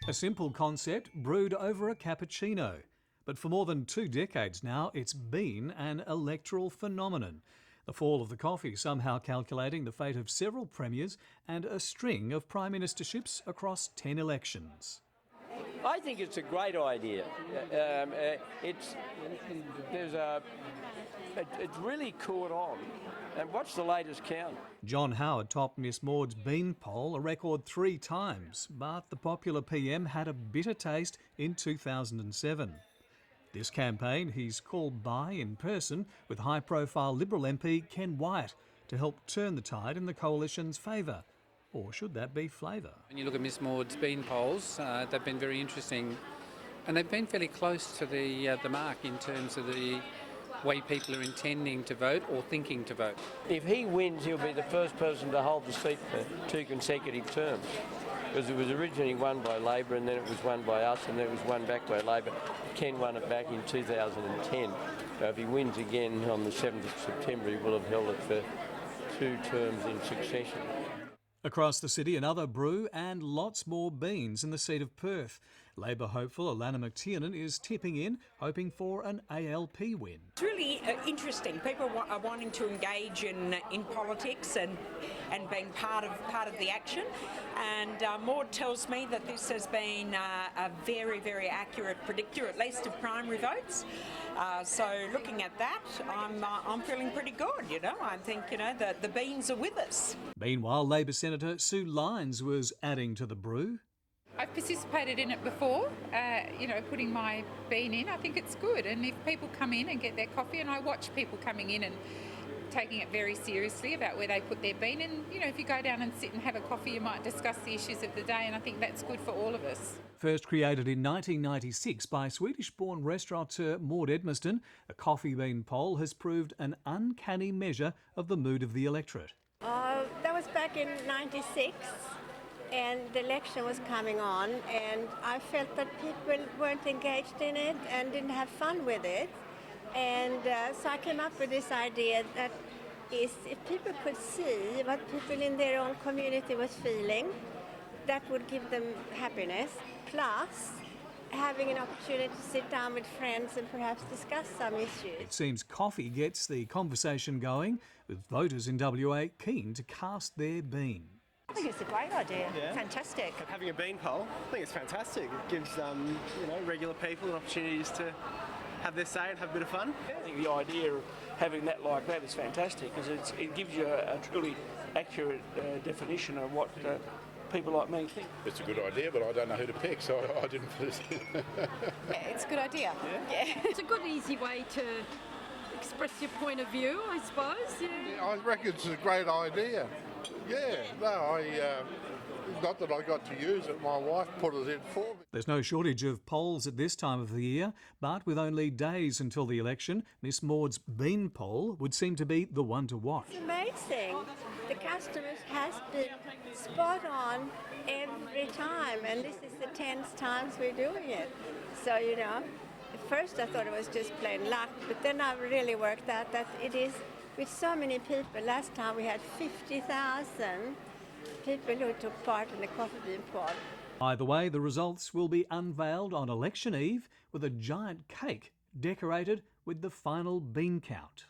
A simple concept brewed over a cappuccino. But for more than 2 decades now, it's been an electoral phenomenon. The fall of the coffee somehow calculating the fate of several premiers and a string of prime ministerships across 10 elections. I think it's a great idea. It's really caught on. And what's the latest count? John Howard topped Miss Maud's bean poll a record 3 times, but the popular PM had a bitter taste in 2007. This campaign he's called by in person with high-profile Liberal MP Ken Wyatt to help turn the tide in the coalition's favour. Or should that be flavour? When you look at Miss Maud's bean polls, they've been very interesting, and they've been fairly close to the mark in terms of the way people are intending to vote or thinking to vote. If he wins, he'll be the first person to hold the seat for 2 consecutive terms. Because it was originally won by Labor, and then it was won by us, and then it was won back by Labor. Ken won it back in 2010. So if he wins again on the 7th of September, he will have held it for 2 terms in succession. Across the city, another brew and lots more beans in the seat of Perth. Labor hopeful Alana McTiernan is tipping in, hoping for an ALP win. It's really interesting. People are wanting to engage in politics and being part of the action. And Maud tells me that this has been a very, very accurate predictor, at least of primary votes. So looking at that, I'm feeling pretty good. I think that the beans are with us. Meanwhile, Labor Senator Sue Lines was adding to the brew. I've participated in it before, putting my bean in. I think it's good. And if people come in and get their coffee, and I watch people coming in and taking it very seriously about where they put their bean. And, if you go down and sit and have a coffee, you might discuss the issues of the day. And I think that's good for all of us. First created in 1996 by Swedish-born restaurateur Maud Edmiston, a coffee bean poll has proved an uncanny measure of the mood of the electorate. That was back in 96. And the election was coming on, and I felt that people weren't engaged in it and didn't have fun with it. And so I came up with this idea that if people could see what people in their own community was feeling, that would give them happiness, plus having an opportunity to sit down with friends and perhaps discuss some issues. It seems coffee gets the conversation going, with voters in WA keen to cast their bean. I think it's a great idea. Yeah. Fantastic. Having a bean poll, I think it's fantastic. It gives regular people opportunities to have their say and have a bit of fun. I think the idea of having that like that is fantastic because it gives you a truly accurate definition of what people like me think. It's a good idea, but I don't know who to pick, so I didn't put it in. Yeah, it's a good idea. Yeah. It's a good, easy way to express your point of view, I suppose. Yeah. I reckon it's a great idea. Yeah, not that I got to use it, my wife put it in for me. There's no shortage of polls at this time of the year, but with only days until the election, Miss Maud's bean poll would seem to be the one to watch. It's amazing. The customers has been spot on every time, and this is the 10th time we're doing it. So, at first I thought it was just plain luck, but then I really worked out that it is with so many people. Last time we had 50,000 people who took part in the coffee bean poll. Either way, the results will be unveiled on election eve with a giant cake decorated with the final bean count.